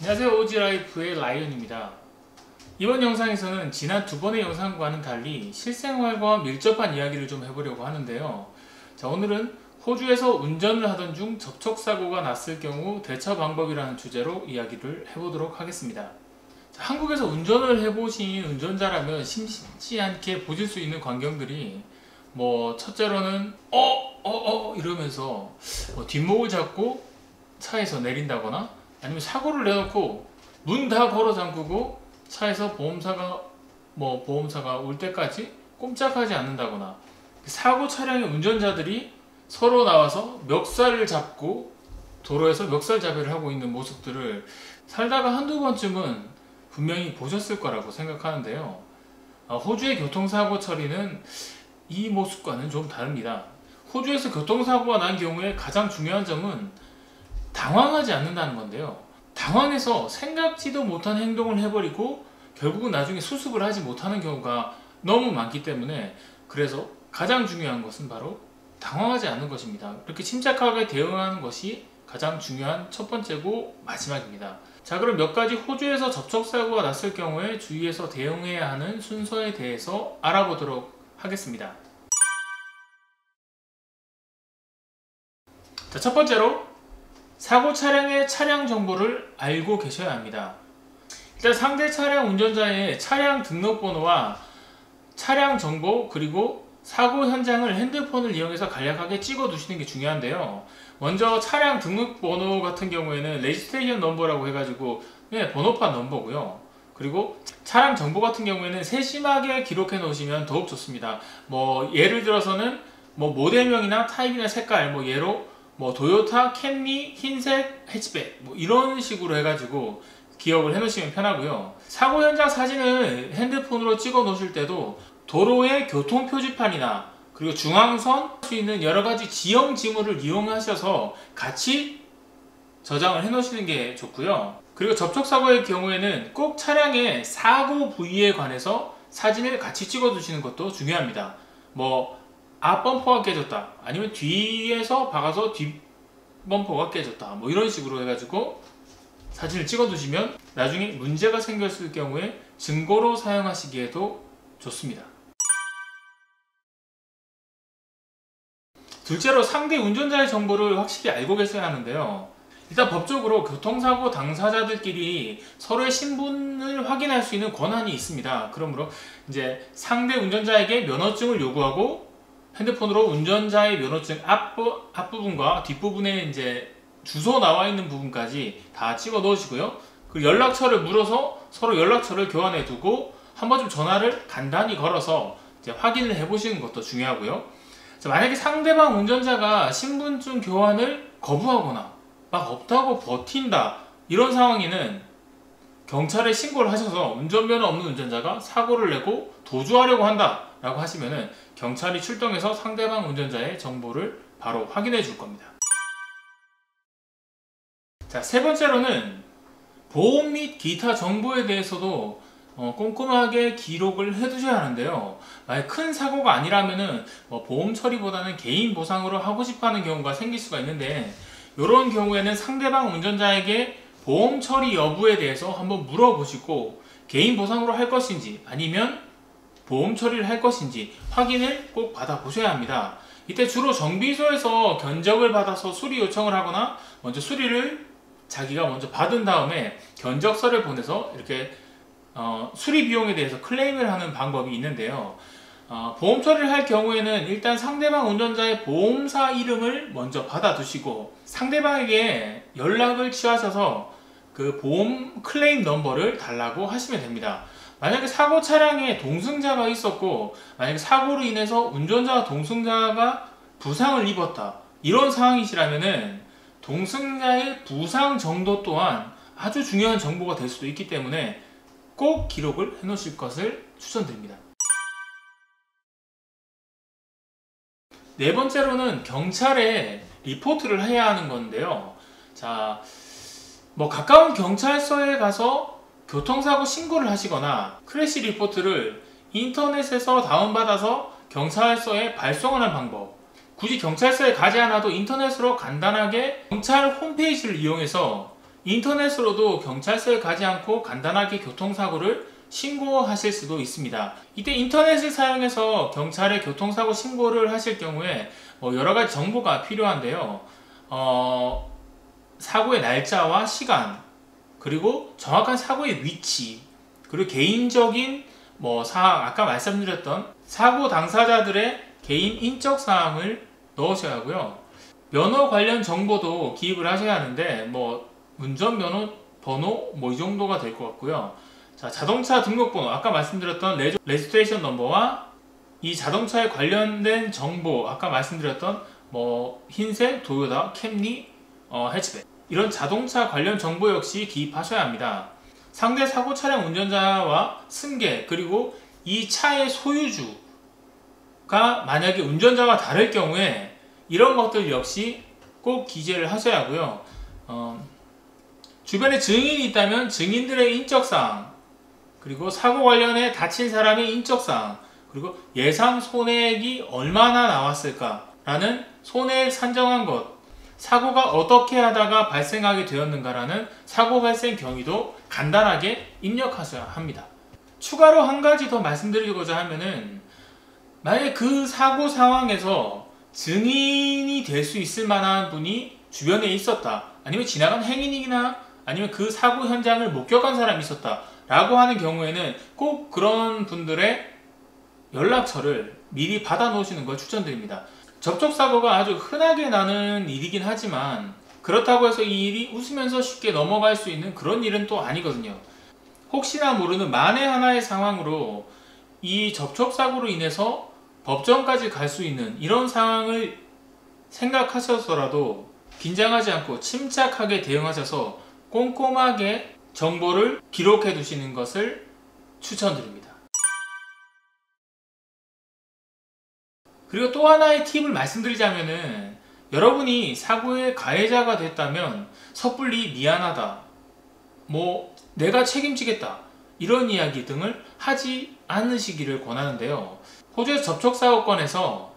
안녕하세요. 오지라이프의 라이언입니다. 이번 영상에서는 지난 두 번의 영상과는 달리 실생활과 밀접한 이야기를 좀 해보려고 하는데요. 자, 오늘은 호주에서 운전을 하던 중 접촉사고가 났을 경우 대처 방법이라는 주제로 이야기를 해보도록 하겠습니다. 자, 한국에서 운전을 해보신 운전자라면 심심치 않게 보실 수 있는 광경들이 첫째로는 이러면서 뒷목을 잡고 차에서 내린다거나, 아니면 사고를 내놓고 문 다 걸어 잠그고 차에서 보험사가 올 때까지 꼼짝하지 않는다거나, 사고 차량의 운전자들이 서로 나와서 멱살을 잡고 도로에서 멱살잡이를 하고 있는 모습들을 살다가 한두 번쯤은 분명히 보셨을 거라고 생각하는데요. 호주의 교통사고 처리는 이 모습과는 좀 다릅니다. 호주에서 교통사고가 난 경우에 가장 중요한 점은 당황하지 않는다는 건데요. 당황해서 생각지도 못한 행동을 해버리고 결국은 나중에 수습을 하지 못하는 경우가 너무 많기 때문에, 그래서 가장 중요한 것은 바로 당황하지 않는 것입니다. 그렇게 침착하게 대응하는 것이 가장 중요한 첫 번째고 마지막입니다. 자, 그럼 몇 가지 호주에서 접촉사고가 났을 경우에 주의해서 대응해야 하는 순서에 대해서 알아보도록 하겠습니다. 자, 첫 번째로 사고 차량의 차량 정보를 알고 계셔야 합니다. 일단 상대 차량 운전자의 차량 등록번호와 차량 정보, 그리고 사고 현장을 핸드폰을 이용해서 간략하게 찍어 두시는 게 중요한데요. 먼저 차량 등록번호 같은 경우에는 레지스트레이션 넘버라고 해가지고 번호판 넘버고요. 그리고 차량 정보 같은 경우에는 세심하게 기록해 놓으시면 더욱 좋습니다. 예를 들어서는 모델명이나 타입이나 색깔, 예로 도요타 캠리 흰색 해치백 이런 식으로 해가지고 기억을 해 놓으시면 편하고요. 사고 현장 사진을 핸드폰으로 찍어 놓으실 때도 도로의 교통 표지판이나 그리고 중앙선 할 수 있는 여러가지 지형 지물을 이용하셔서 같이 저장을 해 놓으시는 게 좋고요. 그리고 접촉사고의 경우에는 꼭 차량의 사고 부위에 관해서 사진을 같이 찍어 두시는 것도 중요합니다. 앞범퍼가 깨졌다, 아니면 뒤에서 박아서 뒷범퍼가 깨졌다, 이런 식으로 해가지고 사진을 찍어 두시면 나중에 문제가 생겼을 경우에 증거로 사용하시기에도 좋습니다. 둘째로 상대 운전자의 정보를 확실히 알고 계셔야 하는데요. 일단 법적으로 교통사고 당사자들끼리 서로의 신분을 확인할 수 있는 권한이 있습니다. 그러므로 이제 상대 운전자에게 면허증을 요구하고 핸드폰으로 운전자의 면허증 앞부분과 뒷부분에 이제 주소 나와 있는 부분까지 다 찍어 넣으시고요. 그리고 연락처를 물어서 서로 연락처를 교환해 두고 한 번쯤 전화를 간단히 걸어서 이제 확인을 해 보시는 것도 중요하고요. 자, 만약에 상대방 운전자가 신분증 교환을 거부하거나 없다고 버틴다, 이런 상황에는 경찰에 신고를 하셔서 운전면허 없는 운전자가 사고를 내고 도주하려고 한다 라고 하시면은 경찰이 출동해서 상대방 운전자의 정보를 바로 확인해 줄 겁니다. 자, 세 번째로는 보험 및 기타 정보에 대해서도 꼼꼼하게 기록을 해 두셔야 하는데요. 만약 큰 사고가 아니라면은 보험 처리보다는 개인 보상으로 하고 싶어 하는 경우가 생길 수가 있는데, 이런 경우에는 상대방 운전자에게 보험 처리 여부에 대해서 한번 물어보시고 개인 보상으로 할 것인지 아니면 보험 처리를 할 것인지 확인을 꼭 받아 보셔야 합니다. 이때 주로 정비소에서 견적을 받아서 수리 요청을 하거나 먼저 수리를 자기가 먼저 받은 다음에 견적서를 보내서 이렇게 수리 비용에 대해서 클레임을 하는 방법이 있는데요. 보험 처리를 할 경우에는 일단 상대방 운전자의 보험사 이름을 먼저 받아 두시고 상대방에게 연락을 취하셔서 그 보험 클레임 넘버를 달라고 하시면 됩니다. 만약에 사고 차량에 동승자가 있었고 만약에 사고로 인해서 운전자와 동승자가 부상을 입었다, 이런 상황이시라면은 동승자의 부상 정도 또한 아주 중요한 정보가 될 수도 있기 때문에 꼭 기록을 해 놓으실 것을 추천드립니다. 네 번째로는 경찰에 리포트를 해야 하는 건데요. 자, 가까운 경찰서에 가서 교통사고 신고를 하시거나 크래시 리포트를 인터넷에서 다운받아서 경찰서에 발송하는 방법, 굳이 경찰서에 가지 않아도 인터넷으로 간단하게 경찰 홈페이지를 이용해서 인터넷으로도 경찰서에 가지 않고 간단하게 교통사고를 신고하실 수도 있습니다. 이때 인터넷을 사용해서 경찰에 교통사고 신고를 하실 경우에 여러가지 정보가 필요한데요. 사고의 날짜와 시간, 그리고 정확한 사고의 위치, 그리고 개인적인 사항, 아까 말씀드렸던 사고 당사자들의 개인 인적 사항을 넣으셔야 하고요. 면허 관련 정보도 기입을 하셔야 하는데 운전면허 번호 이 정도가 될 것 같고요. 자, 자동차 등록번호, 아까 말씀드렸던 레지스트레이션 넘버와 이 자동차에 관련된 정보, 아까 말씀드렸던 흰색 도요타 캠리 해치백, 이런 자동차 관련 정보 역시 기입하셔야 합니다. 상대 사고 차량 운전자와 승객, 그리고 이 차의 소유주가 만약에 운전자와 다를 경우에 이런 것들 역시 꼭 기재를 하셔야 하고요. 주변에 증인이 있다면 증인들의 인적사항, 그리고 사고 관련해 다친 사람의 인적사항, 그리고 예상 손해액이 얼마나 나왔을까 라는 손해액 산정한 것, 사고가 어떻게 하다가 발생하게 되었는가라는 사고 발생 경위도 간단하게 입력하셔야 합니다. 추가로 한 가지 더 말씀드리고자 하면은, 만약에 그 사고 상황에서 증인이 될 수 있을 만한 분이 주변에 있었다, 아니면 지나간 행인이나 아니면 그 사고 현장을 목격한 사람이 있었다 라고 하는 경우에는 꼭 그런 분들의 연락처를 미리 받아 놓으시는 걸 추천드립니다. 접촉사고가 아주 흔하게 나는 일이긴 하지만 그렇다고 해서 이 일이 웃으면서 쉽게 넘어갈 수 있는 그런 일은 또 아니거든요. 혹시나 모르는 만에 하나의 상황으로 이 접촉사고로 인해서 법정까지 갈 수 있는 이런 상황을 생각하셔서라도 긴장하지 않고 침착하게 대응하셔서 꼼꼼하게 정보를 기록해 두시는 것을 추천드립니다. 그리고 또 하나의 팁을 말씀드리자면은, 여러분이 사고의 가해자가 됐다면 섣불리 미안하다, 내가 책임지겠다, 이런 이야기 등을 하지 않으시기를 권하는데요. 호주에서 접촉사고권에서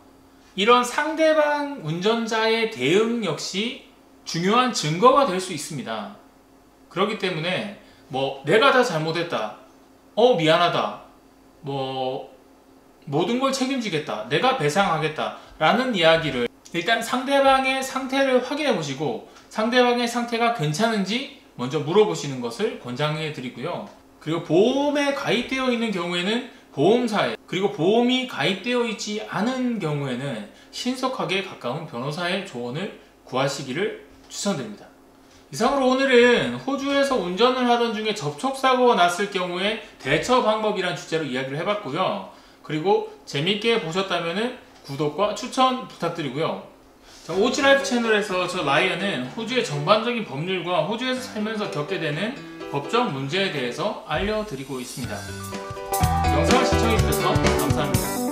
이런 상대방 운전자의 대응 역시 중요한 증거가 될 수 있습니다. 그렇기 때문에 내가 다 잘못했다, 미안하다, 모든 걸 책임지겠다, 내가 배상하겠다 라는 이야기를 일단 상대방의 상태를 확인해 보시고 상대방의 상태가 괜찮은지 먼저 물어보시는 것을 권장해 드리고요. 그리고 보험에 가입되어 있는 경우에는 보험사에, 그리고 보험이 가입되어 있지 않은 경우에는 신속하게 가까운 변호사의 조언을 구하시기를 추천드립니다. 이상으로 오늘은 호주에서 운전을 하던 중에 접촉사고가 났을 경우에 대처 방법이란 주제로 이야기를 해봤고요. 그리고 재밌게 보셨다면 구독과 추천 부탁드리고요. 오지라이프 채널에서 저 라이언은 호주의 전반적인 법률과 호주에서 살면서 겪게 되는 법적 문제에 대해서 알려드리고 있습니다. 영상을 시청해주셔서 감사합니다.